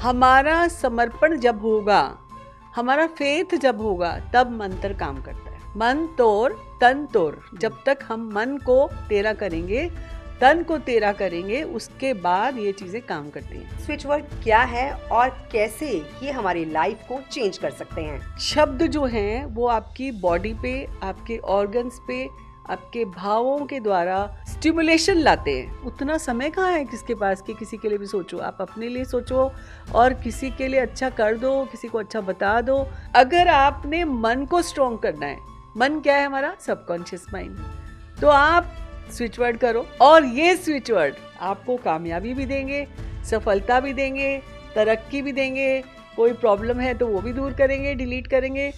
हमारा समर्पण जब होगा, हमारा फेथ जब होगा, तब मंत्र काम करता है। मन तोड़ तन तोड़, जब तक हम मन को तेरा करेंगे, तन को तेरा करेंगे, उसके बाद ये चीजें काम करती हैं। स्विच वर्ड क्या है और कैसे ये हमारी लाइफ को चेंज कर सकते हैं? शब्द जो हैं वो आपकी बॉडी पे, आपके ऑर्गन्स पे, आपके भावों के द्वारा स्टिमुलेशन लाते हैं। उतना समय कहाँ है किसके पास कि किसी के लिए भी सोचो। आप अपने लिए सोचो और किसी के लिए अच्छा कर दो, किसी को अच्छा बता दो। अगर आपने मन को स्ट्रॉन्ग करना है, मन क्या है हमारा? Subconscious mind. तो आप स्विच वर्ड करो और ये स्विच वर्ड आपको कामयाबी भी देंगे, सफलता भी देंगे, तरक्की भी देंगे। कोई प्रॉब्लम है तो वो भी दूर करेंगे, डिलीट करेंगे।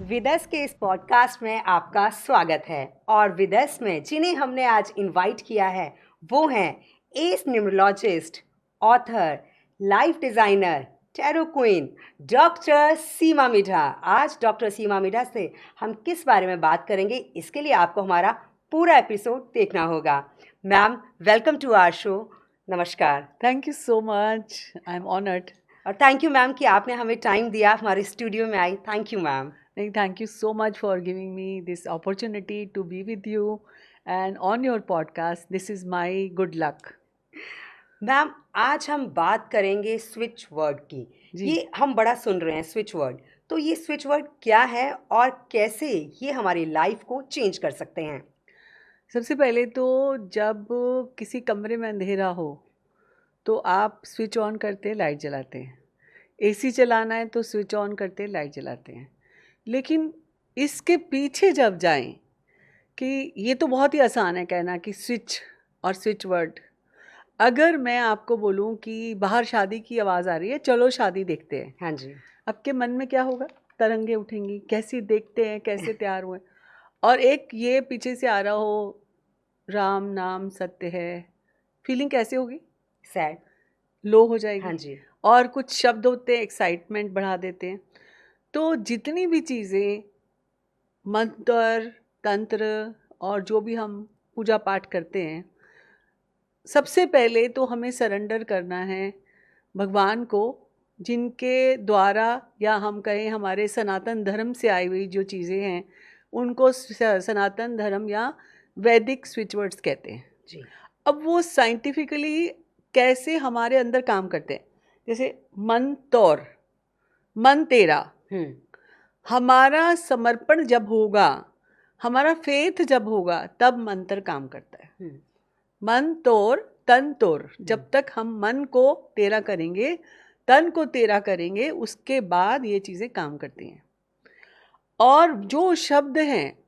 विदस के इस पॉडकास्ट में आपका स्वागत है और विदस में जिन्हें हमने आज इनवाइट किया है वो हैं as numerologist, author, life designer, tarot queen doctor Seema Midha. आज डॉक्टर सीमा मिढ़ा से हम किस बारे में बात करेंगे, इसके लिए आपको हमारा पूरा एपिसोड देखना होगा। Ma'am, welcome to our show. नमस्कार। Thank you so much, I am honoured. और थैंक यू मैम कि आपने हमें टाइम दिया, हमारे स्टूडियो में आई। Thank you ma'am. Thank you so much for giving me this opportunity to be with you and on your podcast. This is my good luck. Ma'am, आज हम बात करेंगे स्विच वर्ड की। ये हम बड़ा सुन रहे हैं स्विच वर्ड, तो ये स्विच वर्ड क्या है और कैसे ये हमारी लाइफ को चेंज कर सकते हैं? सबसे पहले तो जब किसी कमरे में अंधेरा हो तो आप स्विच ऑन करते हैं, लाइट जलाते हैं। एसी चलाना है तो स्विच ऑन करते हैं, लाइट जलाते हैं। लेकिन इसके पीछे जब जाएं कि ये तो बहुत ही आसान है कहना कि स्विच और स्विच वर्ड। अगर मैं आपको बोलूं कि बाहर शादी की आवाज़ आ रही है, चलो शादी देखते हैं, हाँ जी, आपके मन में क्या होगा? तरंगे उठेंगी, कैसी देखते हैं, कैसे तैयार हुए। और एक ये पीछे से आ रहा हो राम नाम सत्य है, फीलिंग कैसे होगी? सैड, लो हो जाएगी। हाँ जी। और कुछ शब्द होते हैं एक्साइटमेंट बढ़ा देते हैं। तो जितनी भी चीज़ें मंत्र, तंत्र और जो भी हम पूजा पाठ करते हैं, सबसे पहले तो हमें सरेंडर करना है भगवान को, जिनके द्वारा या हम कहें हमारे सनातन धर्म से आई हुई जो चीज़ें हैं उनको सनातन धर्म या वैदिक स्विच वर्ड्स कहते हैं जी। अब वो साइंटिफिकली कैसे हमारे अंदर काम करते हैं, जैसे मन तौर, मन तेरा, हमारा समर्पण जब होगा, हमारा फेथ जब होगा, तब मंत्र काम करता है। मन तोड़ तन तोड़, जब तक हम मन को तेरा करेंगे, तन को तेरा करेंगे, उसके बाद ये चीज़ें काम करती हैं। और जो शब्द हैं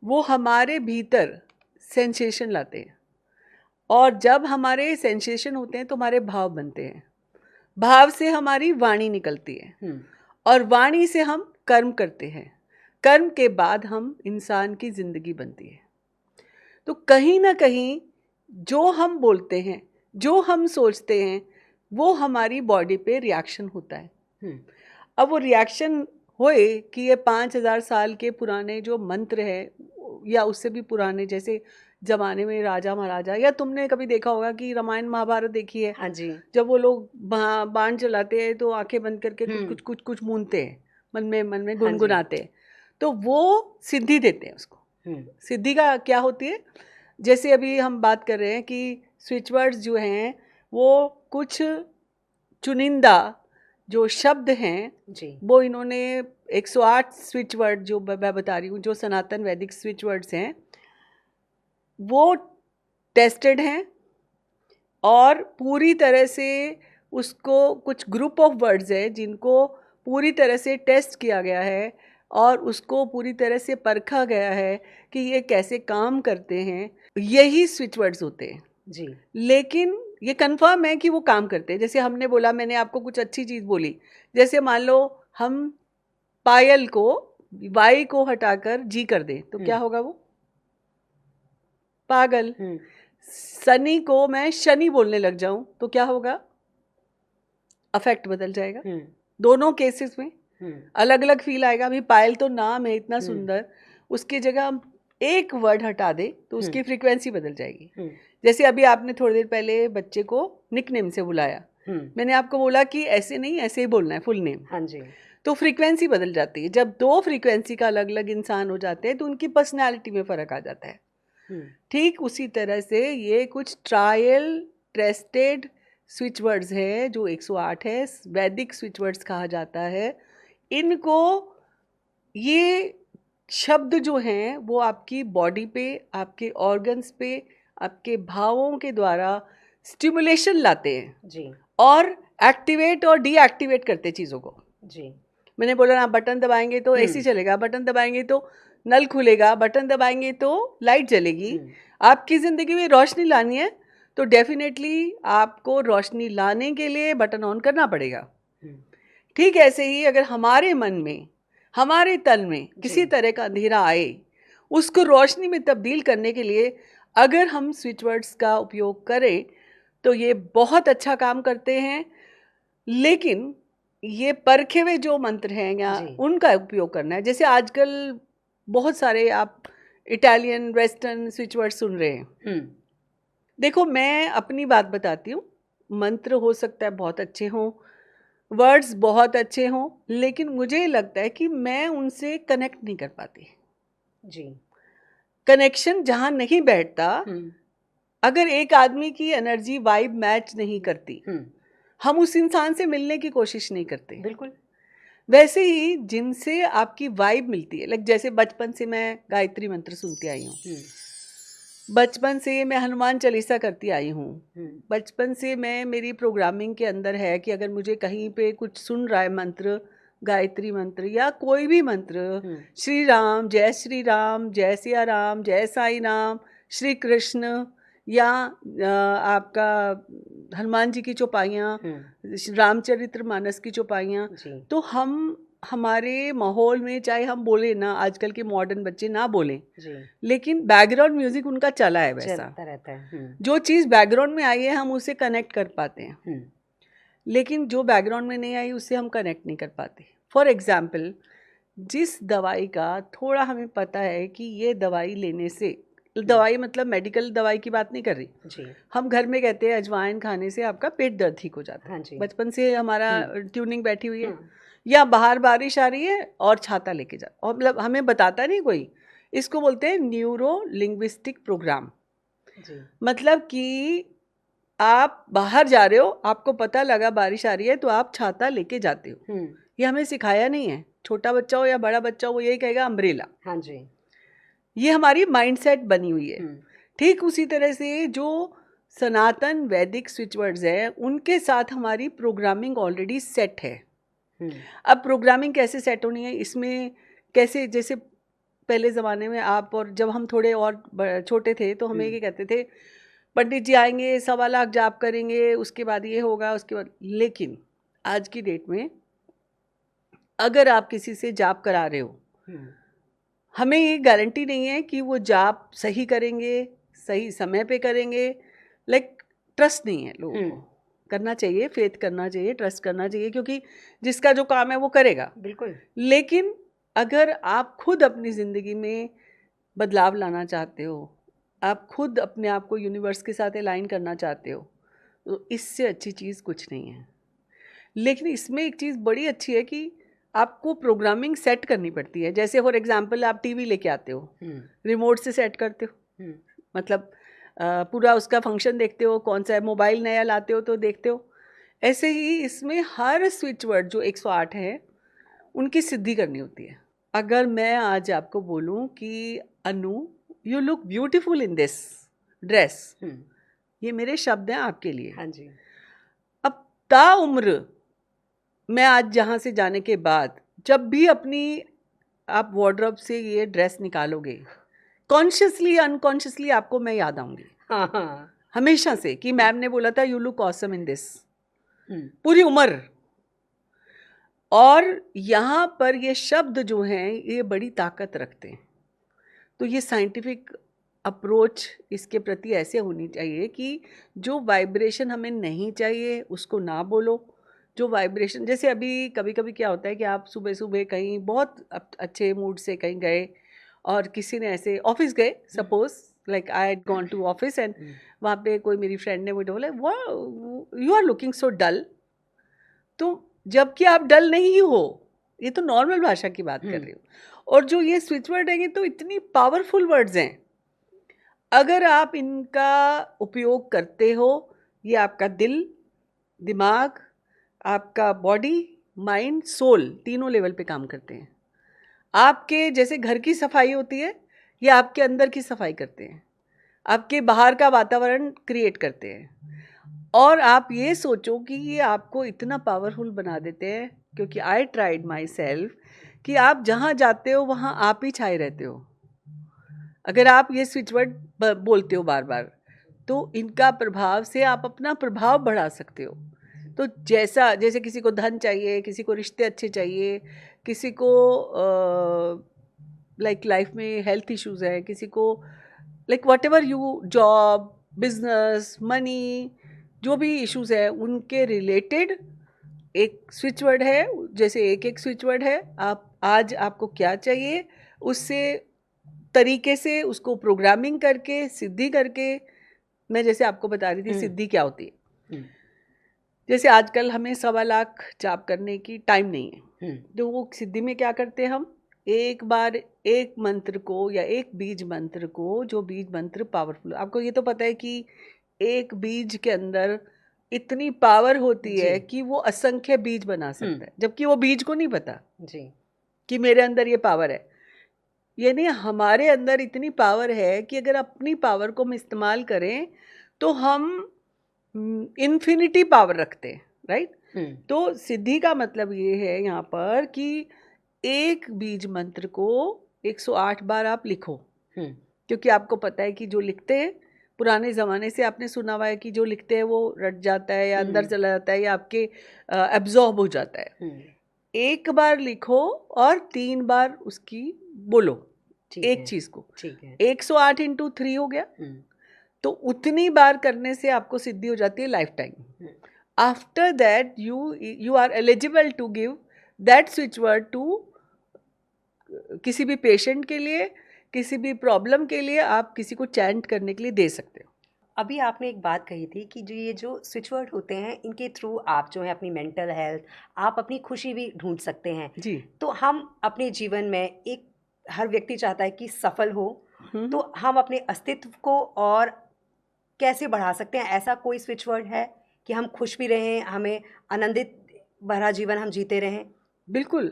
वो हमारे भीतर सेंसेशन लाते हैं, और जब हमारे सेंसेशन होते हैं तो हमारे भाव बनते हैं, भाव से हमारी वाणी निकलती है, और वाणी से हम कर्म करते हैं, कर्म के बाद हम इंसान की ज़िंदगी बनती है। तो कहीं ना कहीं जो हम बोलते हैं, जो हम सोचते हैं, वो हमारी बॉडी पे रिएक्शन होता है। अब वो रिएक्शन होए कि ये 5000 साल के पुराने जो मंत्र है या उससे भी पुराने, जैसे ज़माने में राजा महाराजा, या तुमने कभी देखा होगा कि रामायण महाभारत देखी है? हाँ जी। जब वो लोग बाण चलाते हैं तो आंखें बंद करके कुछ कुछ कुछ मूनते हैं, मन में गुनगुनाते हैं, तो वो सिद्धि देते हैं उसको। सिद्धि का क्या होती है? जैसे अभी हम बात कर रहे हैं कि स्विच वर्ड्स जो हैं वो कुछ चुनिंदा जो शब्द हैं जी, वो इन्होंने 108 स्विच वर्ड जो मैं बता रही हूँ, जो सनातन वैदिक स्विच वर्ड्स हैं, वो टेस्टेड हैं और पूरी तरह से उसको, कुछ ग्रुप ऑफ वर्ड्स है जिनको पूरी तरह से टेस्ट किया गया है और उसको पूरी तरह से परखा गया है कि ये कैसे काम करते हैं। यही स्विच वर्ड्स होते हैं जी, लेकिन ये कंफर्म है कि वो काम करते हैं। जैसे हमने बोला, मैंने आपको कुछ अच्छी चीज़ बोली, जैसे मान लो हम पायल को वाई को हटाकर जी कर दें तो क्या होगा? वो पागल। सनी को मैं शनि बोलने लग जाऊं तो क्या होगा? अफेक्ट बदल जाएगा। दोनों केसेस में अलग अलग फील आएगा। अभी पायल तो नाम है इतना सुंदर, उसकी जगह हम एक वर्ड हटा दे तो उसकी फ्रीक्वेंसी बदल जाएगी। जैसे अभी आपने थोड़ी देर पहले बच्चे को निकनेम से बुलाया, मैंने आपको बोला कि ऐसे नहीं, ऐसे ही बोलना है, फुल नेम। हाँ जी। तो फ्रीक्वेंसी बदल जाती है। जब दो फ्रीक्वेंसी का अलग अलग इंसान हो जाते हैं तो उनकी पर्सनैलिटी में फ़र्क आ जाता है। ठीक उसी तरह से ये कुछ ट्रायल टेस्टेड स्विच वर्ड्स हैं जो 108 है, वैदिक स्विच वर्ड्स कहा जाता है। इनको, ये शब्द जो हैं वो आपकी बॉडी पे, आपके ऑर्गन्स पे, आपके भावों के द्वारा स्टिमुलेशन लाते हैं जी, और एक्टिवेट और डीएक्टिवेट करते चीज़ों को। जी। मैंने बोला ना, बटन दबाएंगे तो एसी चलेगा, बटन दबाएंगे तो नल खुलेगा, बटन दबाएंगे तो लाइट जलेगी। आपकी ज़िंदगी में रोशनी लानी है तो डेफिनेटली आपको रोशनी लाने के लिए बटन ऑन करना पड़ेगा। ठीक ऐसे ही अगर हमारे मन में, हमारे तन में किसी तरह का अंधेरा आए, उसको रोशनी में तब्दील करने के लिए अगर हम स्विच वर्ड्स का उपयोग करें तो ये बहुत अच्छा काम करते हैं। लेकिन ये परखे हुए जो मंत्र हैं या उनका उपयोग करना है। जैसे आजकल बहुत सारे आप इटालियन वेस्टर्न स्विच वर्ड सुन रहे हैं। देखो, मैं अपनी बात बताती हूँ, मंत्र हो सकता है बहुत अच्छे हों, वर्ड्स बहुत अच्छे हों, लेकिन मुझे लगता है कि मैं उनसे कनेक्ट नहीं कर पाती जी। कनेक्शन जहाँ नहीं बैठता, अगर एक आदमी की एनर्जी वाइब मैच नहीं करती, हम उस इंसान से मिलने की कोशिश नहीं करते। बिल्कुल। वैसे ही जिनसे आपकी वाइब मिलती है, लाइक जैसे बचपन से मैं गायत्री मंत्र सुनती आई हूँ, बचपन से मैं हनुमान चालीसा करती आई हूँ, बचपन से मैं, मेरी प्रोग्रामिंग के अंदर है कि अगर मुझे कहीं पे कुछ सुन रहा है मंत्र, गायत्री मंत्र या कोई भी मंत्र, श्री राम, जय सिया राम, जय साई राम, श्री कृष्ण, या आपका हनुमान जी की चौपाइयाँ, रामचरित्र मानस की चौपाइयाँ, तो हम हमारे माहौल में, चाहे हम बोले ना, आजकल के मॉडर्न बच्चे ना बोलें, लेकिन बैकग्राउंड म्यूजिक उनका चला है, वैसा रहता है। जो चीज़ बैकग्राउंड में आई है हम उससे कनेक्ट कर पाते हैं, लेकिन जो बैकग्राउंड में नहीं आई उससे हम कनेक्ट नहीं कर पाते। फॉर एग्जाम्पल, जिस दवाई का थोड़ा हमें पता है कि ये दवाई लेने से, दवाई मतलब मेडिकल दवाई की बात नहीं कर रही जी, हम घर में कहते हैं अजवाइन खाने से आपका पेट दर्द ठीक हो जाता है। हाँ जी। बचपन से हमारा ट्यूनिंग बैठी हुई है। या बाहर बारिश आ रही है और छाता लेके जा, और मतलब हमें बताता नहीं कोई, इसको बोलते हैं न्यूरो लिंग्विस्टिक प्रोग्राम। मतलब कि आप बाहर जा रहे हो, आपको पता लगा बारिश आ रही है तो आप छाता लेके जाते हो। ये हमें सिखाया नहीं है। छोटा बच्चा हो या बड़ा बच्चा हो वो यही कहेगा अम्ब्रेला। हाँ जी। ये हमारी माइंडसेट बनी हुई है। ठीक उसी तरह से जो सनातन वैदिक स्विच वर्ड्स हैं उनके साथ हमारी प्रोग्रामिंग ऑलरेडी सेट है। अब प्रोग्रामिंग कैसे सेट होनी है, इसमें कैसे, जैसे पहले ज़माने में आप और जब हम थोड़े और छोटे थे तो हमें ये कहते थे पंडित जी आएंगे, 1.25 लाख जाप करेंगे, उसके बाद ये होगा, उसके बाद। लेकिन आज की डेट में अगर आप किसी से जाप करा रहे हो, हमें ये गारंटी नहीं है कि वो जाप सही करेंगे, सही समय पे करेंगे। लाइक ट्रस्ट नहीं है लोगों को। करना चाहिए, फेथ करना चाहिए, ट्रस्ट करना चाहिए, क्योंकि जिसका जो काम है वो करेगा। बिल्कुल। लेकिन अगर आप खुद अपनी ज़िंदगी में बदलाव लाना चाहते हो, आप खुद अपने आप को यूनिवर्स के साथ अलाइन करना चाहते हो, तो इससे अच्छी चीज़ कुछ नहीं है। लेकिन इसमें एक चीज़ बड़ी अच्छी है कि आपको प्रोग्रामिंग सेट करनी पड़ती है। जैसे फॉर एग्जांपल आप टीवी लेके आते हो, रिमोट से सेट करते हो, मतलब पूरा उसका फंक्शन देखते हो, कौन सा है, मोबाइल नया लाते हो तो देखते हो। ऐसे ही इसमें हर स्विच वर्ड जो 108 है उनकी सिद्धि करनी होती है। अगर मैं आज आपको बोलूं कि Anu, you look beautiful in this dress, ये मेरे शब्द हैं आपके लिए। हाँ जी। अब ताउम्र मैं आज जहाँ से जाने के बाद जब भी अपनी आप वार्डरोब से ये ड्रेस निकालोगे, कॉन्शियसली अनकॉन्शियसली आपको मैं याद आऊँगी। हाँ, हमेशा से कि मैम ने बोला था you look awesome in this, पूरी उम्र। और यहाँ पर ये शब्द जो हैं ये बड़ी ताकत रखते हैं। तो ये साइंटिफिक अप्रोच इसके प्रति ऐसे होनी चाहिए कि जो वाइब्रेशन हमें नहीं चाहिए उसको ना बोलो। जो वाइब्रेशन, जैसे अभी कभी कभी क्या होता है कि आप सुबह सुबह कहीं बहुत अच्छे मूड से कहीं गए और किसी ने ऐसे ऑफिस गए, suppose like I had gone to office and वहाँ पे कोई मेरी फ्रेंड ने मुझे बोला you are looking so dull, तो जबकि आप डल नहीं हो, ये तो नॉर्मल भाषा की बात कर रही हूँ। और जो ये स्विच वर्ड है, ये तो इतनी पावरफुल वर्ड्स हैं, अगर आप इनका उपयोग करते हो, ये आपका दिल, दिमाग, आपका बॉडी, माइंड, सोल, तीनों लेवल पे काम करते हैं। आपके जैसे घर की सफाई होती है, ये आपके अंदर की सफाई करते हैं, आपके बाहर का वातावरण क्रिएट करते हैं। और आप ये सोचो कि ये आपको इतना पावरफुल बना देते हैं, क्योंकि आई ट्राइड माई सेल्फ कि आप जहाँ जाते हो वहाँ आप ही छाए रहते हो। अगर आप ये स्विच वर्ड बोलते हो बार बार, तो इनका प्रभाव से आप अपना प्रभाव बढ़ा सकते हो। तो जैसे किसी को धन चाहिए, किसी को रिश्ते अच्छे चाहिए, किसी को लाइक लाइफ में हेल्थ इश्यूज है, किसी को like what ever you, job, business, money, जो भी इश्यूज है उनके रिलेटेड एक स्विच वर्ड है। जैसे एक स्विच वर्ड है, आप आज आपको क्या चाहिए उससे तरीके से उसको प्रोग्रामिंग करके, सिद्धि करके, मैं जैसे आपको बता रही थी सिद्धि क्या होती है। जैसे आजकल हमें 1.25 लाख जाप करने की टाइम नहीं है, तो वो सिद्धि में क्या करते हैं, हम एक बार एक मंत्र को या एक बीज मंत्र को, जो बीज मंत्र पावरफुल, आपको ये तो पता है कि एक बीज के अंदर इतनी पावर होती है कि वो असंख्य बीज बना सकता है, जबकि वो बीज को नहीं पता जी कि मेरे अंदर ये पावर है। यानी हमारे अंदर इतनी पावर है कि अगर अपनी पावर को हम इस्तेमाल करें तो हम इन्फिनिटी पावर रखते हैं, राइट। तो सिद्धि का मतलब ये है यहाँ पर कि एक बीज मंत्र को 108 बार आप लिखो, क्योंकि आपको पता है कि जो लिखते हैं, पुराने ज़माने से आपने सुना हुआ है कि जो लिखते हैं वो रट जाता है या अंदर चला जाता है या आपके एब्जॉर्ब हो जाता है। एक बार लिखो और 3 बार उसकी बोलो, एक चीज़ को। 108 इंटू 3 हो गया, तो उतनी बार करने से आपको सिद्धि हो जाती है life time. After that you are eligible to give that switch word to किसी भी पेशेंट के लिए, किसी भी प्रॉब्लम के लिए, आप किसी को चैंट करने के लिए दे सकते हो। अभी आपने एक बात कही थी कि जो ये जो स्विच वर्ड होते हैं, इनके थ्रू आप जो है अपनी मेंटल हेल्थ, आप अपनी खुशी भी ढूंढ सकते हैं जी। तो हम अपने जीवन में, एक हर व्यक्ति चाहता है कि सफल हो, तो हम अपने अस्तित्व को और कैसे बढ़ा सकते हैं? ऐसा कोई स्विच वर्ड है कि हम खुश भी रहें, हमें आनंदित भरा जीवन हम जीते रहें? बिल्कुल।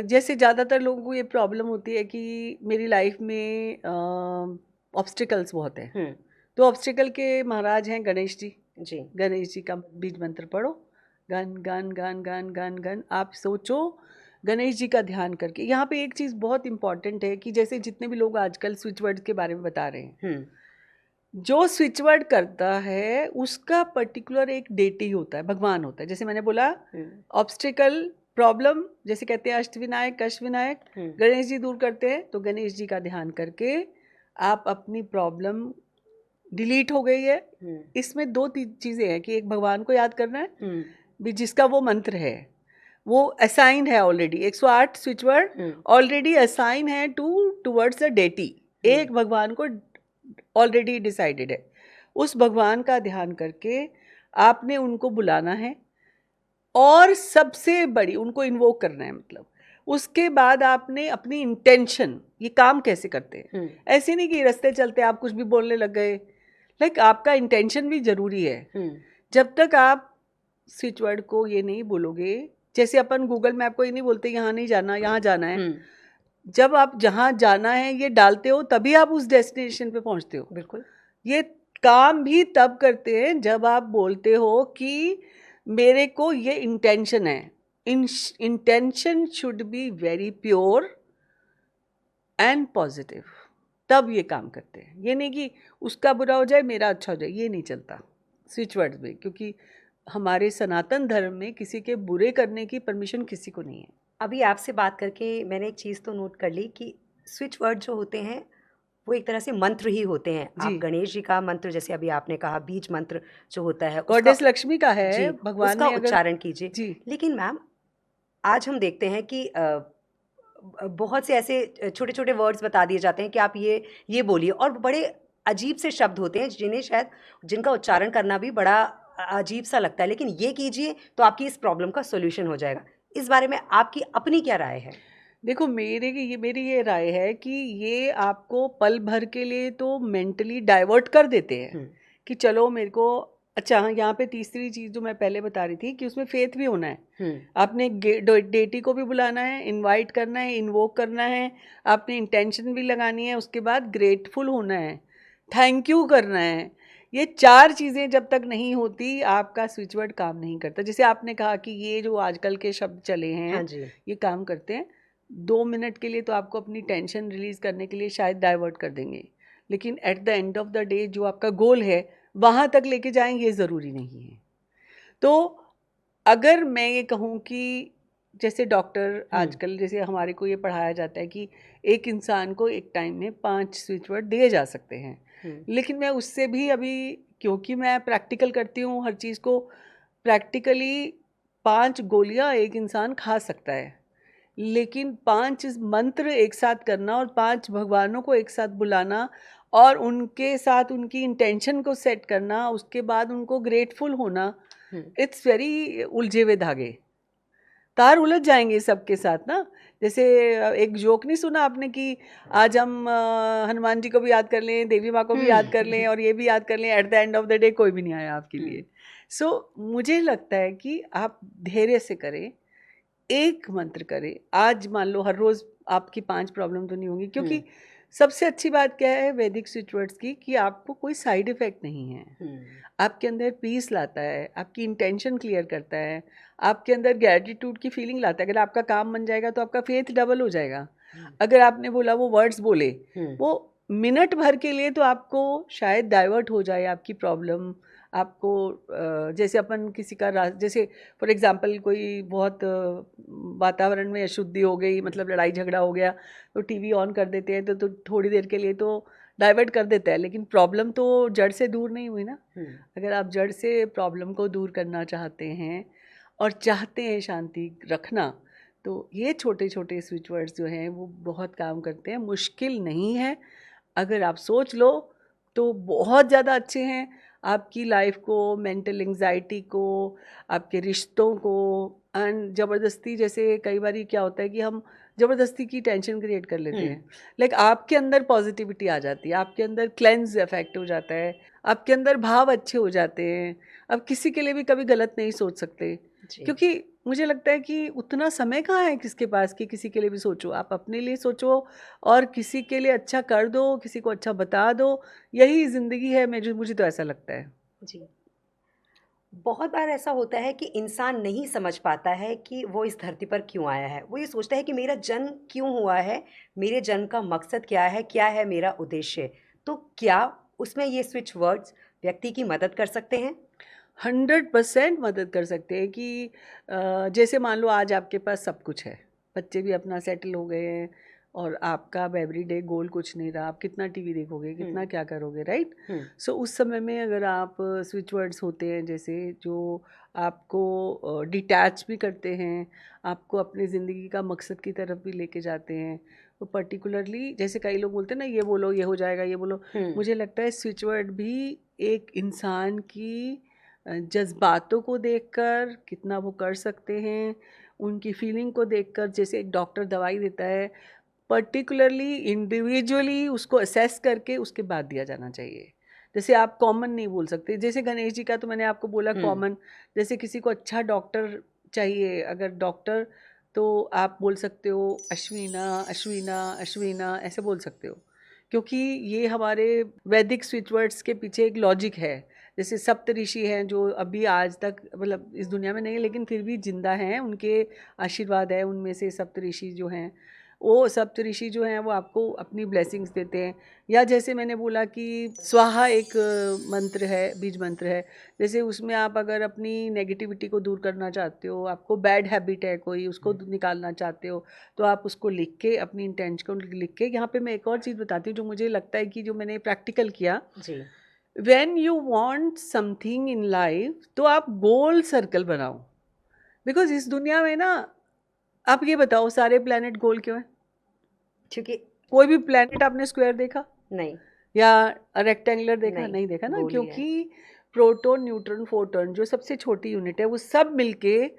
जैसे ज़्यादातर लोगों को ये प्रॉब्लम होती है कि मेरी लाइफ में ऑब्स्टिकल्स बहुत हैं, तो ऑब्स्टिकल के महाराज हैं गणेश जी। जी, गणेश जी का बीज मंत्र पढ़ो, gun gun gun gun gun gun. आप सोचो गणेश जी का ध्यान करके। यहाँ पे एक चीज़ बहुत इंपॉर्टेंट है कि जैसे जितने भी लोग आजकल स्विच वर्ड के बारे में बता रहे हैं, जो स्विच वर्ड करता है उसका पर्टिकुलर एक डेटी होता है, भगवान होता है। जैसे मैंने बोला ऑब्स्टिकल, प्रॉब्लम, जैसे कहते हैं अष्टविनायक, कष्टविनायक, गणेश जी दूर करते हैं, तो गणेश जी का ध्यान करके आप अपनी प्रॉब्लम डिलीट हो गई है। इसमें 2 चीज़ें हैं कि एक भगवान को याद करना है भी, जिसका वो मंत्र है वो असाइन है already. 108 switch word already assign है टूवर्ड्स अ डेटी। एक भगवान को ऑलरेडी डिसाइडेड है। उस भगवान का ध्यान करके आपने उनको बुलाना है और सबसे बड़ी उनको इन्वोक करना है। मतलब उसके बाद आपने अपनी इंटेंशन, ये काम कैसे करते हैं, ऐसे नहीं कि रास्ते चलते आप कुछ भी बोलने लग गए। लाइक आपका इंटेंशन भी जरूरी है। जब तक आप स्विच वर्ड को ये नहीं बोलोगे, जैसे अपन गूगल मैप को ये नहीं बोलते यहाँ नहीं जाना, यहाँ जाना है। जब आप जहाँ जाना है ये डालते हो तभी आप उस डेस्टिनेशन पे पहुँचते हो। बिल्कुल। ये काम भी तब करते हैं जब आप बोलते हो कि मेरे को ये इंटेंशन है। Intention should be very pure and positive, तब ये काम करते हैं। ये नहीं कि उसका बुरा हो जाए मेरा अच्छा हो जाए, ये नहीं चलता स्विच वर्ड्स में, क्योंकि हमारे सनातन धर्म में किसी के बुरे करने की परमिशन किसी को नहीं है। अभी आपसे बात करके मैंने एक चीज़ तो नोट कर ली कि स्विच वर्ड जो होते हैं वो एक तरह से मंत्र ही होते हैं। आप गणेश जी का मंत्र, जैसे अभी आपने कहा बीज मंत्र जो होता है, गॉडेस लक्ष्मी का है, भगवान उसका उच्चारण कीजिए। लेकिन मैम आज हम देखते हैं कि बहुत से ऐसे छोटे छोटे वर्ड्स बता दिए जाते हैं कि आप ये बोलिए, और बड़े अजीब से शब्द होते हैं जिन्हें शायद जिनका उच्चारण करना भी बड़ा अजीब सा लगता है, लेकिन ये कीजिए तो आपकी इस प्रॉब्लम का सोल्यूशन हो जाएगा। इस बारे में आपकी अपनी क्या राय है? देखो, मेरी ये राय है कि ये आपको पल भर के लिए तो मेंटली डाइवर्ट कर देते हैं कि चलो मेरे को, अच्छा हाँ, यहाँ पे तीसरी चीज़ जो मैं पहले बता रही थी कि उसमें फेथ भी होना है। आपने डेटी को भी बुलाना है, इनवाइट करना है, इन्वोक करना है, आपने इंटेंशन भी लगानी है, उसके बाद ग्रेटफुल होना है, थैंक यू करना है। ये 4 चीज़ें जब तक नहीं होती आपका स्विच वर्ड काम नहीं करता। जैसे आपने कहा कि ये जो आजकल के शब्द चले हैं, हाँ जी, ये काम करते हैं। 2 मिनट के लिए तो आपको अपनी टेंशन रिलीज़ करने के लिए शायद डाइवर्ट कर देंगे, लेकिन at the end of the day जो आपका गोल है वहाँ तक लेके जाएं, ये ज़रूरी नहीं है। तो अगर मैं ये कहूँ कि जैसे डॉक्टर आजकल, जैसे हमारे को ये पढ़ाया जाता है कि एक इंसान को एक टाइम में 5 स्विच वर्ड दिए जा सकते हैं, लेकिन मैं उससे भी अभी, क्योंकि मैं प्रैक्टिकल करती हूँ हर चीज़ को, प्रैक्टिकली 5 गोलियाँ एक इंसान खा सकता है, लेकिन 5 मंत्र एक साथ करना और 5 भगवानों को एक साथ बुलाना और उनके साथ उनकी इंटेंशन को सेट करना, उसके बाद उनको ग्रेटफुल होना, इट्स वेरी उलझे हुए धागे, तार उलझ जाएंगे सबके साथ ना। जैसे एक जोक नहीं सुना आपने कि आज हम हनुमान जी को भी याद कर लें, देवी माँ को भी याद कर लें और ये भी याद कर लें, at the end of the day कोई भी नहीं आया आपके लिए। सो मुझे लगता है कि आप धैर्य से करें, एक मंत्र करें। आज मान लो हर रोज़ आपकी 5 प्रॉब्लम तो नहीं होंगी, क्योंकि सबसे अच्छी बात क्या है वैदिक स्विच वर्ड्स की कि आपको कोई साइड इफ़ेक्ट नहीं है। आपके अंदर पीस लाता है, आपकी इंटेंशन क्लियर करता है, आपके अंदर ग्रैटिट्यूड की फीलिंग लाता है। अगर आपका काम बन जाएगा तो आपका फेथ डबल हो जाएगा। अगर आपने बोला वो वर्ड्स बोले, वो मिनट भर के लिए तो आपको शायद डाइवर्ट हो जाए आपकी प्रॉब्लम। आपको जैसे अपन किसी का जैसे फॉर एग्जांपल कोई बहुत वातावरण में अशुद्धि हो गई, मतलब लड़ाई झगड़ा हो गया, तो टीवी ऑन कर देते हैं तो थोड़ी देर के लिए तो डाइवर्ट कर देता है, लेकिन प्रॉब्लम तो जड़ से दूर नहीं हुई ना। अगर आप जड़ से प्रॉब्लम को दूर करना चाहते हैं और चाहते हैं शांति रखना, तो ये छोटे छोटे स्विच वर्ड्स जो हैं वो बहुत काम करते हैं। मुश्किल नहीं है, अगर आप सोच लो तो बहुत ज़्यादा अच्छे हैं। आपकी लाइफ को, मेंटल एंजाइटी को, आपके रिश्तों को, एंड ज़बरदस्ती, जैसे कई बार क्या होता है कि हम ज़बरदस्ती की टेंशन क्रिएट कर लेते हैं, लाइक आपके अंदर पॉजिटिविटी आ जाती है, आपके अंदर क्लेंज इफेक्ट हो जाता है, आपके अंदर भाव अच्छे हो जाते हैं। अब किसी के लिए भी कभी गलत नहीं सोच सकते, क्योंकि मुझे लगता है कि उतना समय कहाँ है किसके पास कि किसी के लिए भी सोचो। आप अपने लिए सोचो और किसी के लिए अच्छा कर दो, किसी को अच्छा बता दो, यही ज़िंदगी है। मुझे तो ऐसा लगता है जी। बहुत बार ऐसा होता है कि इंसान नहीं समझ पाता है कि वो इस धरती पर क्यों आया है। वो ये सोचता है कि मेरा जन्म क्यों हुआ है, मेरे जन्म का मकसद क्या है मेरा उद्देश्य। तो क्या उसमें ये स्विच वर्ड्स व्यक्ति की मदद कर सकते हैं? 100% मदद कर सकते हैं कि जैसे मान लो आज आपके पास सब कुछ है, बच्चे भी अपना सेटल हो गए हैं और आपका अब एवरीडे गोल कुछ नहीं रहा, आप कितना टीवी देखोगे, कितना क्या करोगे, राइट? सो उस समय में अगर आप स्विच वर्ड्स होते हैं जैसे जो आपको डिटैच भी करते हैं, आपको अपनी ज़िंदगी का मकसद की तरफ भी लेके जाते हैं, तो पर्टिकुलरली जैसे कई लोग बोलते हैं ना, ये बोलो ये हो जाएगा, ये बोलो, मुझे लगता है स्विच वर्ड भी एक इंसान की जज़्बातों को देखकर कितना वो कर सकते हैं, उनकी फीलिंग को देखकर, जैसे एक डॉक्टर दवाई देता है, पर्टिकुलरली इंडिविजुअली उसको असेस करके उसके बाद दिया जाना चाहिए। जैसे आप कॉमन नहीं बोल सकते, जैसे गणेश जी का तो मैंने आपको बोला कॉमन। जैसे किसी को अच्छा डॉक्टर चाहिए, अगर डॉक्टर, तो आप बोल सकते हो अश्विना अश्विना अश्विना, ऐसे बोल सकते हो, क्योंकि ये हमारे वैदिक स्विच वर्ड्स के पीछे एक लॉजिक है। जैसे सप्त ऋषि हैं जो अभी आज तक, मतलब इस दुनिया में नहीं है लेकिन फिर भी जिंदा हैं, उनके आशीर्वाद है, उनमें से सप्त ऋषि जो हैं, वो सप्त ऋषि जो हैं वो आपको अपनी ब्लेसिंग्स देते हैं। या जैसे मैंने बोला कि स्वाहा एक मंत्र है, बीज मंत्र है, जैसे उसमें आप अगर अपनी नेगेटिविटी को दूर करना चाहते हो, आपको बैड हैबिट है कोई, उसको निकालना चाहते हो, तो आप उसको लिख के, अपनी इंटेंशन को लिख के, यहाँ पे मैं एक और चीज़ बताती हूँ जो मुझे लगता है कि जो मैंने प्रैक्टिकल किया जी। When you want something in life, तो आप गोल सर्कल बनाओ। बिकॉज इस दुनिया में ना, आप ये बताओ सारे प्लेनेट गोल क्यों है? क्योंकि कोई भी प्लेनेट आपने स्क्वायर देखा नहीं, या रेक्टेंगुलर देखा? नहीं देखा ना, गोल ही है। क्योंकि प्रोटॉन, न्यूट्रॉन, फोटॉन जो सबसे छोटी यूनिट है वो सब मिलके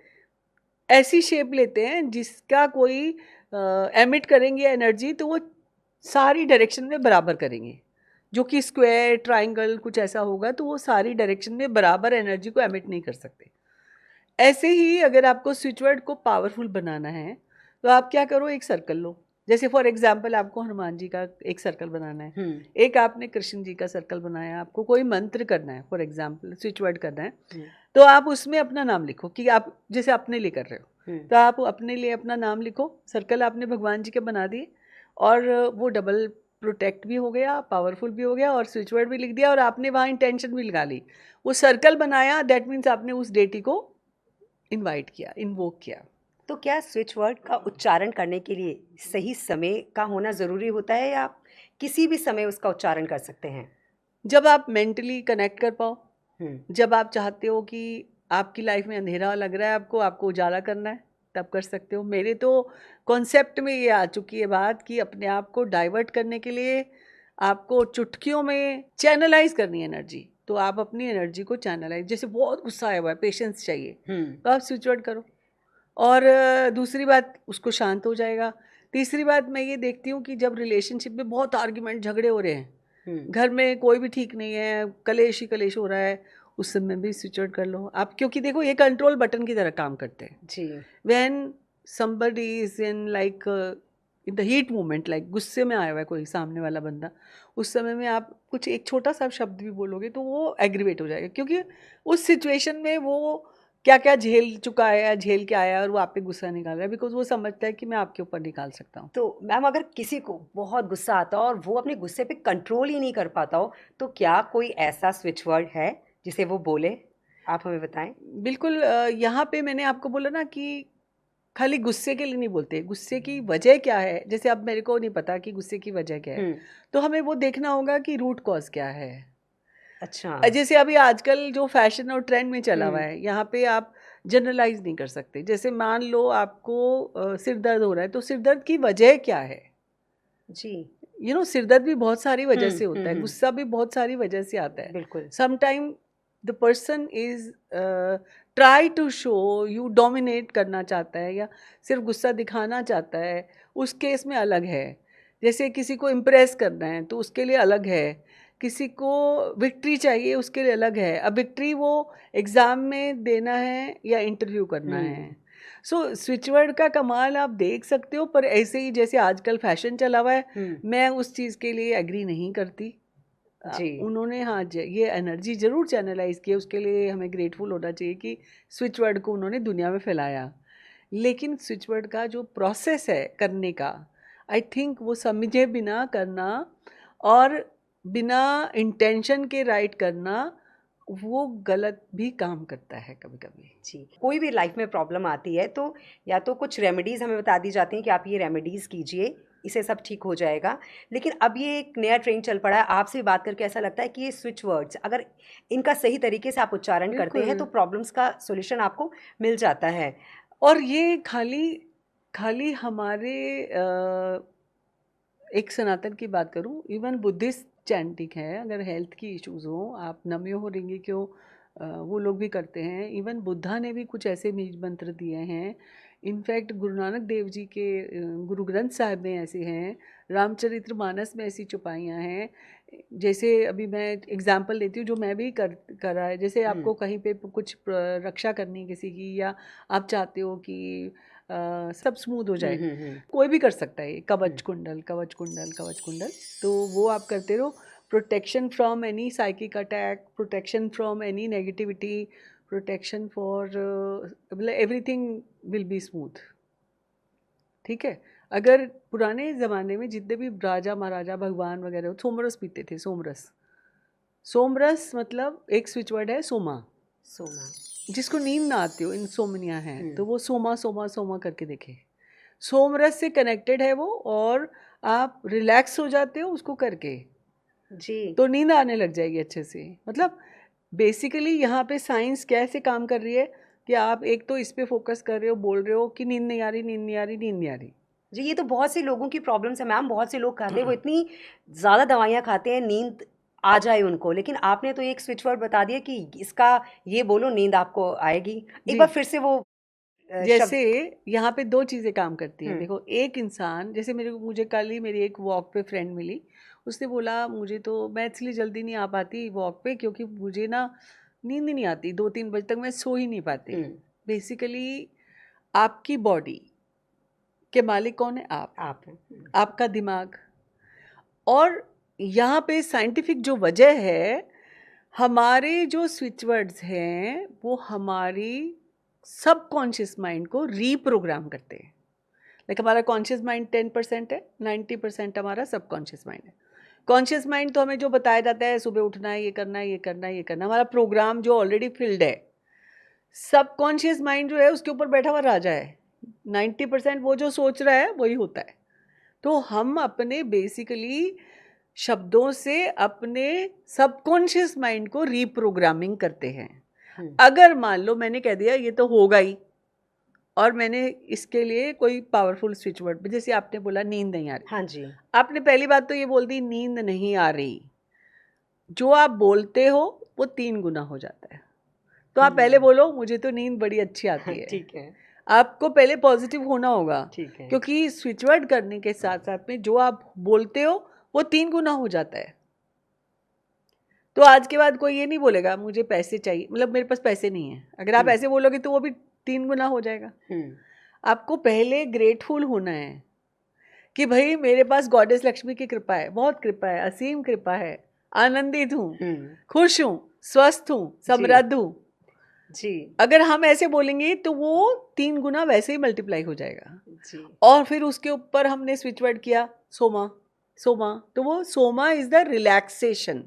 ऐसी शेप लेते हैं जिसका कोई एमिट करेंगे एनर्जी तो वो सारी डायरेक्शन में बराबर करेंगे। जो कि स्क्वायर, ट्राइंगल कुछ ऐसा होगा तो वो सारी डायरेक्शन में बराबर एनर्जी को एमिट नहीं कर सकते। ऐसे ही अगर आपको स्विच वर्ड को पावरफुल बनाना है तो आप क्या करो, एक सर्कल लो। जैसे फॉर एग्जाम्पल आपको हनुमान जी का एक सर्कल बनाना है, एक आपने कृष्ण जी का सर्कल बनाया, आपको कोई मंत्र करना है, फॉर एग्जाम्पल स्विच वर्ड करना है, तो आप उसमें अपना नाम लिखो कि आप जैसे अपने लिए कर रहे हो, तो आप अपने लिए अपना नाम लिखो। सर्कल आपने भगवान जी के बना दिए और वो डबल प्रोटेक्ट भी हो गया, पावरफुल भी हो गया और स्विच वर्ड भी लिख दिया और आपने वहाँ इंटेंशन भी लगा ली। वो सर्कल बनाया, दैट मीन्स आपने उस डेटी को इनवाइट किया, इन्वोक किया। तो क्या स्विच वर्ड का उच्चारण करने के लिए सही समय का होना ज़रूरी होता है या आप किसी भी समय उसका उच्चारण कर सकते हैं? जब आप मेंटली कनेक्ट कर पाओ, जब आप चाहते हो कि आपकी लाइफ में अंधेरा लग रहा है, आपको उजाला करना है, तब कर सकते हो। मेरे तो कॉन्सेप्ट में ये आ चुकी है बात कि अपने आप को डाइवर्ट करने के लिए आपको चुटकियों में चैनलाइज करनी है एनर्जी। तो आप अपनी एनर्जी को चैनलाइज, जैसे बहुत गुस्सा आया हुआ है, पेशेंस चाहिए, तो आप स्विच वर्ड करो और दूसरी बात उसको शांत हो जाएगा। तीसरी बात मैं ये देखती हूँ कि जब रिलेशनशिप में बहुत आर्ग्यूमेंट, झगड़े हो रहे हैं, घर में कोई भी ठीक नहीं है, कलेश ही कलेश हो रहा है, उस समय भी स्विच ऑन कर लो आप, क्योंकि देखो ये कंट्रोल बटन की तरह काम करते हैं जी। When somebody is in like in the heat moment, like गुस्से में आया हुआ है कोई सामने वाला बंदा, उस समय में आप कुछ एक छोटा सा शब्द भी बोलोगे तो वो एग्रीवेट हो जाएगा, क्योंकि उस सिचुएशन में वो क्या क्या झेल चुका है या झेल के आया है और वो आप पे गुस्सा निकाल रहा है, बिकॉज वो समझता है कि मैं आपके ऊपर निकाल सकता हूँ। तो मैम अगर किसी को बहुत गुस्सा आता हो और वो अपने गुस्से पे कंट्रोल ही नहीं कर पाता हो, तो क्या कोई ऐसा स्विच वर्ड है जिसे वो बोले? आप हमें बताएं। बिल्कुल, यहाँ पे मैंने आपको बोला ना कि खाली गुस्से के लिए नहीं बोलते, गुस्से की वजह क्या है। जैसे अब मेरे को नहीं पता कि गुस्से की वजह क्या है, तो हमें वो देखना होगा कि रूट कॉज क्या है। अच्छा। जैसे अभी आजकल जो फैशन और ट्रेंड में चला हुआ है, यहाँ पे आप जनरलाइज नहीं कर सकते। जैसे मान लो आपको सिर दर्द हो रहा है, तो सिर दर्द की वजह क्या है जी। सिर दर्द भी बहुत सारी वजह से होता है, गुस्सा भी बहुत सारी वजह से आता है। बिल्कुल। Sometime the person is try to show you, dominate करना चाहता है या सिर्फ गुस्सा दिखाना चाहता है, उस केस में अलग है। जैसे किसी को इम्प्रेस करना है तो उसके लिए अलग है, किसी को विक्ट्री चाहिए उसके लिए अलग है। अब विक्ट्री वो एग्ज़ाम में देना है या इंटरव्यू करना है। सो स्विच वर्ड का कमाल आप देख सकते हो, पर ऐसे ही जैसे आजकल फैशन चला हुआ है, मैं उस चीज़ के लिए एग्री नहीं करती। जी। उन्होंने हाँ ये एनर्जी ज़रूर चैनलाइज की, उसके लिए हमें ग्रेटफुल होना चाहिए कि स्विच वर्ड को उन्होंने दुनिया में फैलाया। लेकिन स्विच वर्ड का जो प्रोसेस है करने का, आई थिंक वो समझे बिना करना और बिना इंटेंशन के राइट करना, वो गलत भी काम करता है कभी कभी। जी। कोई भी लाइफ में प्रॉब्लम आती है तो या तो कुछ रेमेडीज़ हमें बता दी जाती हैं कि आप ये रेमेडीज़ कीजिए, इससे सब ठीक हो जाएगा। लेकिन अब ये एक नया ट्रेंड चल पड़ा है, आपसे बात करके ऐसा लगता है कि ये स्विच वर्ड्स अगर इनका सही तरीके से आप उच्चारण करते हैं तो प्रॉब्लम्स का सॉल्यूशन आपको मिल जाता है। और ये खाली खाली हमारे एक सनातन की बात करूं, इवन बुद्धिस्ट चैंटिंग है, अगर हेल्थ की इश्यूज हो, आप नम्यो हो रेंगे क्यों, वो लोग भी करते हैं। इवन बुद्धा ने भी कुछ ऐसे बीज मंत्र दिए हैं। इनफैक्ट गुरु नानक देव जी के गुरु ग्रंथ साहिब में ऐसे हैं, रामचरित्र मानस में ऐसी चौपाइयाँ हैं। जैसे अभी मैं एग्जांपल देती हूँ जो मैं भी कर रहा है। जैसे आपको कहीं पे कुछ रक्षा करनी है किसी की, या आप चाहते हो कि सब स्मूथ हो जाए, कोई भी कर सकता है। कवच कुंडल, कवच कुंडल, कवच कुंडल, तो वो आप करते रहो। Protection from any psychic attack, protection from any negativity, protection for मतलब एवरीथिंग विल बी स्मूथ। ठीक है। अगर पुराने ज़माने में जितने भी राजा महाराजा भगवान वगैरह सोमरस पीते थे, सोमरस, सोमरस मतलब एक स्विच वर्ड है सोमा। सोना। जिसको नींद ना आती हो, इंसोम्निया है, तो वो सोमा सोमा सोमा करके देखे। सोमरस से कनेक्टेड है वो, और आप रिलैक्स हो जाते हो उसको करके, जी। तो नींद आने लग जाएगी अच्छे से। मतलब बेसिकली यहाँ पे साइंस कैसे काम कर रही है कि आप एक तो इस पे फोकस कर रहे हो, बोल रहे हो कि नींद नहीं आ रही, नींद नहीं आ रही, नींद नहीं आ रही, जी, ये तो बहुत से लोगों की प्रॉब्लम्स है मैम। बहुत से लोग कहते हैं वो इतनी ज़्यादा दवाइयाँ खाते हैं नींद आ जाए उनको, लेकिन आपने तो एक स्विच वर्ड बता दिया कि इसका ये बोलो नींद आपको आएगी। एक बार जी, फिर से वो जैसे शब्द। यहाँ पे 2 चीज़ें काम करती हैं। हुँ, देखो, एक इंसान जैसे मुझे कल ही मेरी एक वॉक पे फ्रेंड मिली। उसने बोला मुझे तो मैं इसलिए जल्दी नहीं आ पाती वॉक पे क्योंकि मुझे ना नींद ही नहीं आती, 2-3 बजे तक मैं सो ही नहीं पाती। हुँ, बेसिकली आपकी बॉडी के मालिक कौन है? आप। आप हैं। आपका दिमाग। और यहाँ पे साइंटिफिक जो वजह है, हमारे जो स्विच वर्ड्स हैं वो हमारी सबकॉन्शियस माइंड को रीप्रोग्राम करते हैं। लाइक हमारा कॉन्शियस माइंड 10% है, 90% हमारा सबकॉन्शियस माइंड है। कॉन्शियस माइंड तो हमें जो बताया जाता है, सुबह उठना है, ये करना है, ये करना है, ये करना है, हमारा प्रोग्राम जो ऑलरेडी फिल्ड है। सबकॉन्शियस माइंड जो है उसके ऊपर बैठा हुआ राजा है। 90% वो जो सोच रहा है वही होता है। तो हम अपने बेसिकली शब्दों से अपने सबकॉन्शियस माइंड को रीप्रोग्रामिंग करते हैं। हुँ, अगर मान लो मैंने कह दिया ये तो होगा ही, और मैंने इसके लिए कोई पावरफुल स्विच वर्ड, जैसे आपने बोला नींद नहीं आ रही, हाँ जी। आपने पहली बात तो ये बोल दी नींद नहीं आ रही। जो आप बोलते हो वो 3 गुना हो जाता है। तो आप पहले हुँ, बोलो मुझे तो नींद बड़ी अच्छी आती है। ठीक है, आपको पहले पॉजिटिव होना होगा, ठीक है। क्योंकि स्विच वर्ड करने के साथ साथ में जो आप बोलते हो वो 3 गुना हो जाता है। तो आज के बाद कोई ये नहीं बोलेगा मुझे पैसे चाहिए, मतलब मेरे पास पैसे नहीं है। अगर आप हुँ, ऐसे बोलोगे तो वो भी 3 गुना हो जाएगा। हुँ, आपको पहले ग्रेटफुल होना है कि भाई मेरे पास गॉडेस लक्ष्मी की कृपा है, बहुत कृपा है, असीम कृपा है, आनंदित हूँ, हुँ, खुश हूँ, स्वस्थ हूँ, जी, समृद्ध हूँ। जी, अगर हम ऐसे बोलेंगे तो वो 3 गुना वैसे ही मल्टीप्लाई हो जाएगा। जी। और फिर उसके ऊपर हमने स्विच वर्ड किया सोमा। सोमा, तो वो सोमा इज द रिलैक्सेशन।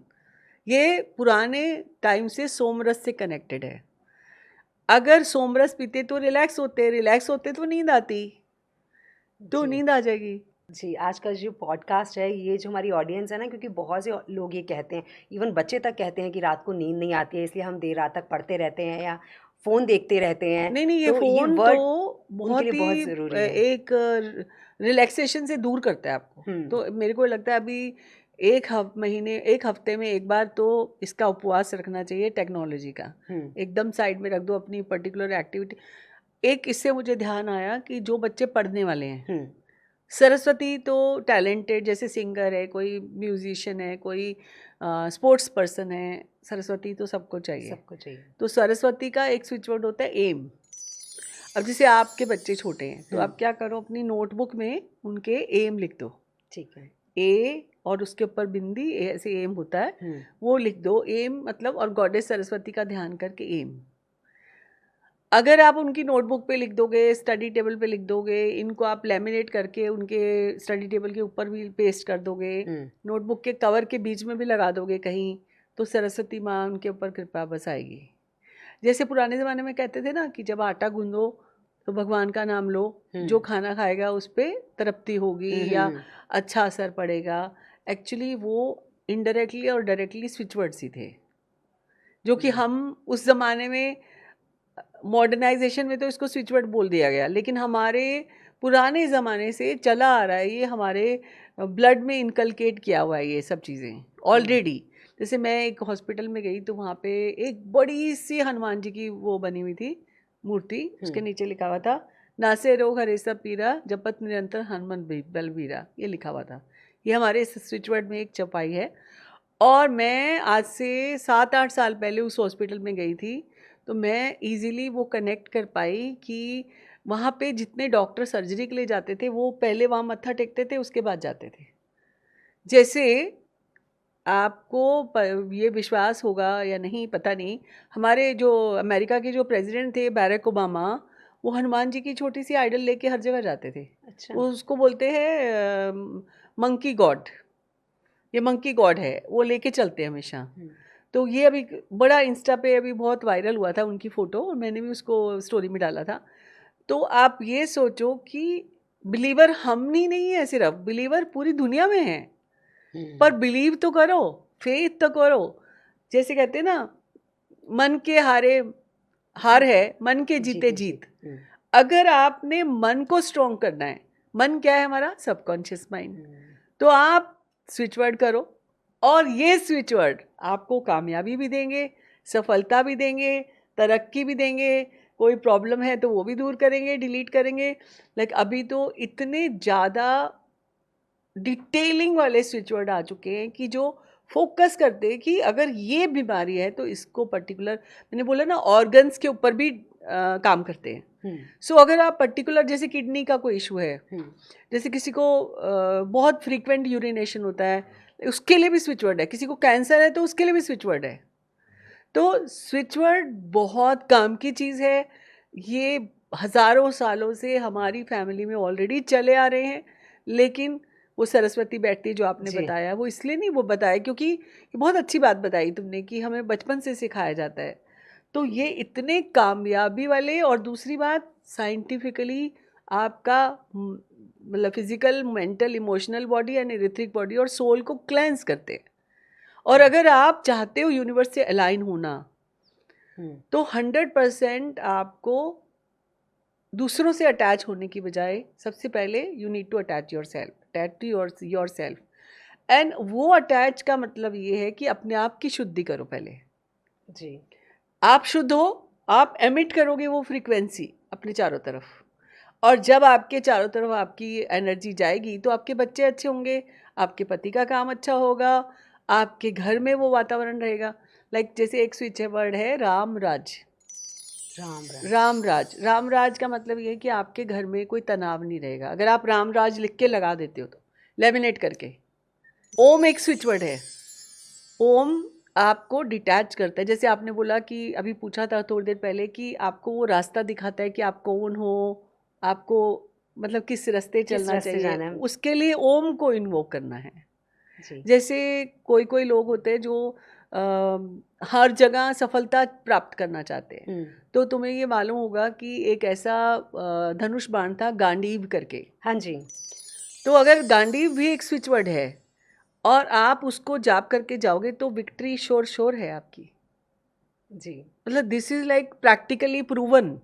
ये पुराने टाइम से सोमरस से कनेक्टेड है। अगर सोमरस पीते तो रिलैक्स होते, रिलैक्स होते तो नींद आती, तो जी, नींद आ जाएगी। जी, आज का जो पॉडकास्ट है, ये जो हमारी ऑडियंस है ना, क्योंकि बहुत से लोग ये कहते हैं, इवन बच्चे तक कहते हैं कि रात को नींद नहीं आती है, इसलिए हम देर रात तक पढ़ते रहते हैं या फ़ोन देखते रहते हैं। नहीं नहीं, ये तो ये फ़ोन तो वर्ड उनके लिए बहुत बहुत ही ज़रूरी है। एक रिलैक्सेशन से दूर करता है आपको। हुँ, तो मेरे को लगता है अभी एक हफ्ते में एक बार तो इसका उपवास रखना चाहिए टेक्नोलॉजी का। हुँ, एकदम साइड में रख दो अपनी पर्टिकुलर एक्टिविटी। एक इससे मुझे ध्यान आया कि जो बच्चे पढ़ने वाले हैं, हुँ, सरस्वती तो टैलेंटेड, जैसे सिंगर है, कोई म्यूजिशियन है, कोई स्पोर्ट्स पर्सन है, सरस्वती तो सबको चाहिए। सबको चाहिए। तो सरस्वती का एक स्विच वर्ड होता है एम। अब जैसे आपके बच्चे छोटे हैं तो हुँ, आप क्या करो, अपनी नोटबुक में उनके एम लिख दो। ठीक है। ए और उसके ऊपर बिंदी, ऐसे एम होता है, हुँ, वो लिख दो एम, मतलब, और गॉडेस सरस्वती का ध्यान करके एम। अगर आप उनकी नोटबुक पे लिख दोगे, स्टडी टेबल पे लिख दोगे, इनको आप लेमिनेट करके उनके स्टडी टेबल के ऊपर भी पेस्ट कर दोगे, हुँ, नोटबुक के कवर के बीच में भी लगा दोगे कहीं, तो सरस्वती माँ उनके ऊपर कृपा बरसाएगी। जैसे पुराने ज़माने में कहते थे ना कि जब आटा गूंदो तो भगवान का नाम लो, हुँ, जो खाना खाएगा उस पर तृप्ति होगी हुँ, हुँ, या हुँ, अच्छा असर पड़ेगा। एक्चुअली वो इनडायरेक्टली और डायरेक्टली स्विच वर्ड्स ही थे, जो कि हुँ, हम उस ज़माने में, मॉडर्नाइजेशन में तो इसको स्विच वर्ड बोल दिया गया, लेकिन हमारे पुराने ज़माने से चला आ रहा है, ये हमारे ब्लड में इनकलकेट किया हुआ है ये सब चीज़ें हुँ, ऑलरेडी। जैसे मैं एक हॉस्पिटल में गई तो वहाँ पे एक बड़ी सी हनुमान जी की वो बनी हुई थी मूर्ति, हुँ, उसके नीचे लिखा हुआ था नासे रोग हरे सब पीरा जपत निरंतर हनुमान बलबीरा, ये लिखा हुआ था। ये हमारे स्विच वर्ड में एक चौपाई है। और मैं आज से 7-8 साल पहले उस हॉस्पिटल में गई थी, तो मैं ईज़िली वो कनेक्ट कर पाई कि वहाँ पे जितने डॉक्टर सर्जरी के लिए जाते थे, वो पहले वहाँ मत्था टेकते थे, उसके बाद जाते थे। जैसे आपको ये विश्वास होगा या नहीं पता नहीं, हमारे जो अमेरिका के जो प्रेसिडेंट थे बैरक ओबामा, वो हनुमान जी की छोटी सी आइडल लेके हर जगह जाते थे। अच्छा। वो उसको बोलते हैं मंकी गॉड, ये मंकी गॉड है, वो लेके चलते हैं हमेशा। हुँ, तो ये अभी बड़ा इंस्टा पे अभी बहुत वायरल हुआ था उनकी फ़ोटो, और मैंने भी उसको स्टोरी में डाला था। तो आप ये सोचो कि बिलीवर हम ही नहीं है, सिर्फ बिलीवर पूरी दुनिया में है। पर हुँ, बिलीव तो करो, फेथ तो करो। जैसे कहते हैं ना, मन के हारे हार है, मन के जीते जीते जी। जीत। हुँ, अगर आपने मन को स्ट्रॉन्ग करना है, मन क्या है हमारा? Subconscious mind. तो आप स्विच वर्ड करो और ये स्विच वर्ड आपको कामयाबी भी देंगे, सफलता भी देंगे, तरक्की भी देंगे, कोई प्रॉब्लम है तो वो भी दूर करेंगे, डिलीट करेंगे। लाइक अभी तो इतने ज़्यादा डिटेलिंग वाले स्विच वर्ड आ चुके हैं कि जो फोकस करते हैं कि अगर ये बीमारी है तो इसको पर्टिकुलर, मैंने बोला ना, ऑर्गन्स के ऊपर भी काम करते हैं। सो अगर आप पर्टिकुलर, जैसे किडनी का कोई इशू है, जैसे किसी को बहुत फ्रीक्वेंट यूरिनेशन होता है, उसके लिए भी स्विच वर्ड है। किसी को कैंसर है तो उसके लिए भी स्विच वर्ड है। तो स्विच वर्ड बहुत काम की चीज़ है। ये हज़ारों सालों से हमारी फैमिली में ऑलरेडी चले आ रहे हैं। लेकिन वो सरस्वती बैठती जो आपने बताया, वो इसलिए नहीं वो बताया क्योंकि ये बहुत अच्छी बात बताई तुमने कि हमें बचपन से सिखाया जाता है। तो ये इतने कामयाबी वाले, और दूसरी बात साइंटिफिकली आपका मतलब physical, mental, emotional body and etheric body और सोल को क्लेंस करते हैं। और अगर आप चाहते हो यूनिवर्स से अलाइन होना तो 100% आपको दूसरों से अटैच होने की बजाय सबसे पहले you need to attach yourself, attach to yourself. And वो अटैच का मतलब ये है कि अपने आप की शुद्धि करो पहले जी। आप शुद्ध हो, आप एमिट करोगे वो फ्रीक्वेंसी अपने चारों तरफ, और जब आपके चारों तरफ आपकी एनर्जी जाएगी तो आपके बच्चे अच्छे होंगे, आपके पति का काम अच्छा होगा, आपके घर में वो वातावरण रहेगा। लाइक जैसे एक स्विच वर्ड है राम राज। राम राज का मतलब ये है कि आपके घर में कोई तनाव नहीं रहेगा। अगर आप राम राज लिख के लगा देते हो तो लेमिनेट करके। ओम एक स्विच वर्ड है। ओम आपको डिटैच करता है। जैसे आपने बोला कि अभी पूछा था थोड़ी देर पहले कि आपको वो रास्ता दिखाता है कि आप कौन हो, आपको मतलब किस रास्ते चलना चाहिए, उसके लिए ओम को इन्वोक करना है जी। जैसे कोई लोग होते हैं जो हर जगह सफलता प्राप्त करना चाहते हैं। तो तुम्हें ये मालूम होगा कि एक ऐसा धनुष बाण था गांडीव करके। हाँ जी। तो अगर गांडीव भी एक स्विच वर्ड है और आप उसको जाप करके जाओगे तो विक्ट्री श्योर है आपकी जी। मतलब this is like practically proven.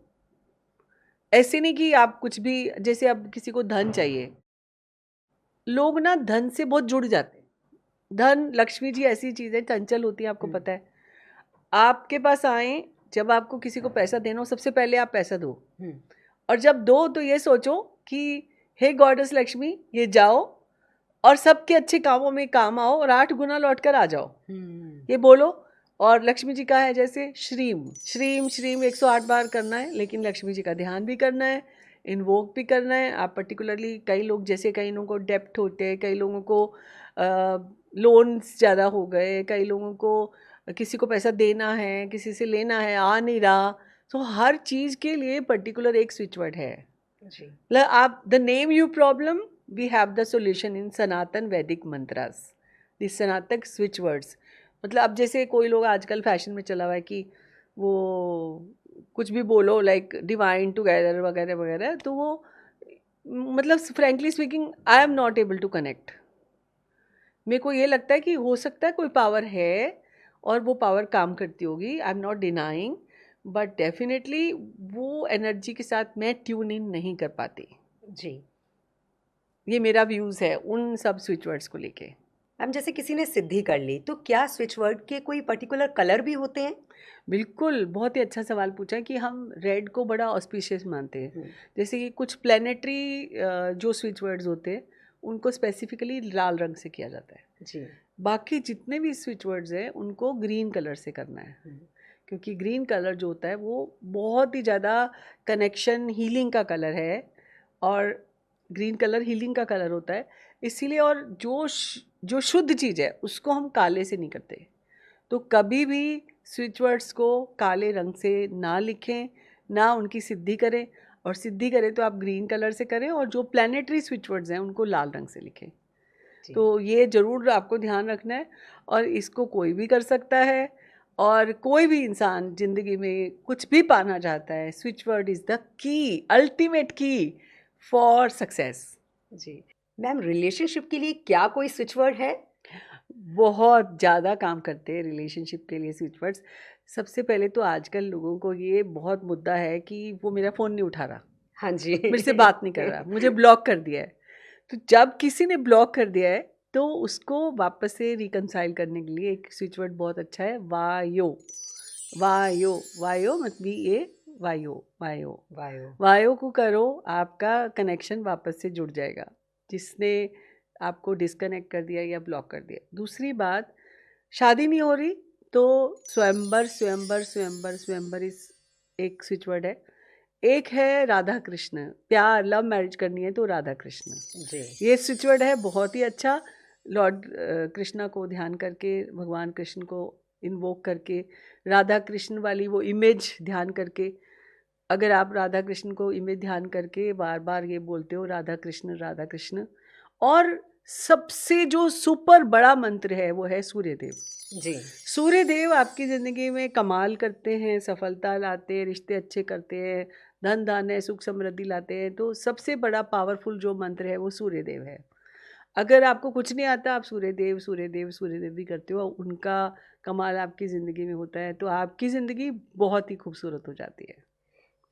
ऐसे नहीं कि आप कुछ भी, जैसे अब किसी को धन चाहिए, लोग ना धन से बहुत जुड़ जाते हैं। धन, लक्ष्मी जी ऐसी चीज़ है, चंचल होती है, आपको पता है। आपके पास आए, जब आपको किसी को पैसा देना हो सबसे पहले आप पैसा दो, और जब दो तो ये सोचो कि हे गॉडेस लक्ष्मी, ये जाओ और सबके अच्छे कामों में काम आओ और 8 गुना लौट कर आ जाओ, ये बोलो। और लक्ष्मी जी का है जैसे श्रीम श्रीम श्रीम 108 बार करना है, लेकिन लक्ष्मी जी का ध्यान भी करना है, इन्वोक भी करना है। आप पर्टिकुलरली, कई लोग, जैसे कई लोगों को डेप्ट होते हैं, कई लोगों को लोन्स ज़्यादा हो गए, कई लोगों को किसी को पैसा देना है, किसी से लेना है, आ नहीं रहा। तो हर चीज़ के लिए पर्टिकुलर एक स्विच वर्ड है जी। मतलब आप the name you problem we have the solution in Sanatan Vedic mantras, this Sanatan switch words. मतलब अब जैसे कोई लोग आजकल फैशन में चला हुआ है कि वो कुछ भी बोलो लाइक डिवाइन टुगेदर वगैरह वगैरह, तो वो मतलब frankly speaking I am not able to connect. मेरे को ये लगता है कि हो सकता है कोई पावर है और वो पावर काम करती होगी, आई am not denying, but definitely वो एनर्जी के साथ मैं ट्यून इन नहीं कर पाती जी। ये मेरा व्यूज़ है उन सब स्विच वर्ड्स को लेके। मैम, जैसे किसी ने सिद्धि कर ली तो क्या स्विच वर्ड के कोई पर्टिकुलर कलर भी होते हैं? बिल्कुल, बहुत ही अच्छा सवाल पूछा है कि हम रेड को बड़ा ऑस्पिशियस मानते हैं। जैसे कि कुछ प्लानिटरी जो स्विच वर्ड्स होते हैं उनको स्पेसिफिकली लाल रंग से किया जाता है जी। बाकी जितने भी स्विच वर्ड्स हैं उनको ग्रीन कलर से करना है, क्योंकि ग्रीन कलर जो होता है वो बहुत ही ज़्यादा कनेक्शन, हीलिंग का कलर है, और ग्रीन कलर हीलिंग का कलर होता है इसीलिए। और जो शुद्ध चीज़ है उसको हम काले से नहीं करते। तो कभी भी स्विच वर्ड्स को काले रंग से ना लिखें, ना उनकी सिद्धि करें, और सिद्धि करें तो आप ग्रीन कलर से करें, और जो प्लानिटरी स्विच वर्ड्स हैं उनको लाल रंग से लिखें। तो ये ज़रूर आपको ध्यान रखना है, और इसको कोई भी कर सकता है, और कोई भी इंसान ज़िंदगी में कुछ भी पाना चाहता है, switch word is the key, ultimate key for success जी। मैम, रिलेशनशिप के लिए क्या कोई स्विच वर्ड है? बहुत ज़्यादा काम करते हैं रिलेशनशिप के लिए स्विच वर्ड्स। सबसे पहले तो आजकल लोगों को ये बहुत मुद्दा है कि वो मेरा फ़ोन नहीं उठा रहा। हाँ जी, मेरे से बात नहीं कर रहा, मुझे ब्लॉक कर दिया है। तो जब किसी ने ब्लॉक कर दिया है तो उसको वापस से रिकंसाइल करने के लिए एक स्विच वर्ड बहुत अच्छा है, वायो। वायो, वायो मत भी ये, वायो, वायो, वायो। वायो को करो, आपका कनेक्शन वापस से जुड़ जाएगा जिसने आपको डिस्कनेक्ट कर दिया या ब्लॉक कर दिया। दूसरी बात, शादी नहीं हो रही तो स्वयंवर, स्वयंवर, स्वयंवर, स्वयंवर इस एक स्विच वर्ड है। एक है राधा कृष्ण, प्यार, लव मैरिज करनी है तो राधा कृष्ण जी। ये स्विच वर्ड है, बहुत ही अच्छा। लॉर्ड कृष्णा को ध्यान करके, भगवान कृष्ण को इन्वोक करके, राधा कृष्ण वाली वो इमेज ध्यान करके, अगर आप राधा कृष्ण को इमेज ध्यान करके बार बार ये बोलते हो राधा कृष्ण, राधा कृष्ण। और सबसे जो सुपर बड़ा मंत्र है वो है सूर्यदेव। जी। सूर्यदेव आपकी ज़िंदगी में कमाल करते हैं, सफलता लाते हैं, रिश्ते अच्छे करते हैं, धन धान्य सुख समृद्धि लाते हैं। तो सबसे बड़ा पावरफुल जो मंत्र है वो सूर्यदेव है। अगर आपको कुछ नहीं आता, आप सूर्यदेव सूर्यदेव सूर्यदेव भी करते हो, उनका कमाल आपकी ज़िंदगी में होता है तो आपकी ज़िंदगी बहुत ही खूबसूरत हो जाती है।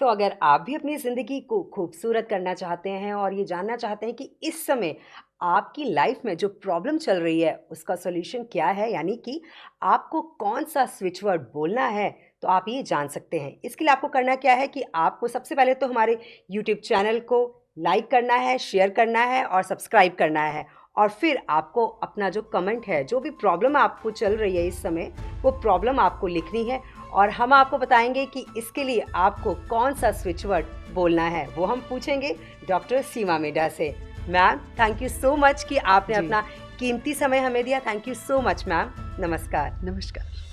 तो अगर आप भी अपनी ज़िंदगी को खूबसूरत करना चाहते हैं और ये जानना चाहते हैं कि इस समय आपकी लाइफ में जो प्रॉब्लम चल रही है उसका सॉल्यूशन क्या है, यानी कि आपको कौन सा स्विच वर्ड बोलना है, तो आप ये जान सकते हैं। इसके लिए आपको करना क्या है कि आपको सबसे पहले तो हमारे यूट्यूब चैनल को लाइक करना है, शेयर करना है और सब्सक्राइब करना है। और फिर आपको अपना जो कमेंट है, जो भी प्रॉब्लम आपको चल रही है इस समय, वो प्रॉब्लम आपको लिखनी है और हम आपको बताएंगे कि इसके लिए आपको कौन सा स्विच वर्ड बोलना है। वो हम पूछेंगे डॉक्टर सीमा मिडा से। Ma'am, thank you so much कि आपने जी। अपना कीमती समय हमें दिया। Thank you so much ma'am. नमस्कार। नमस्कार।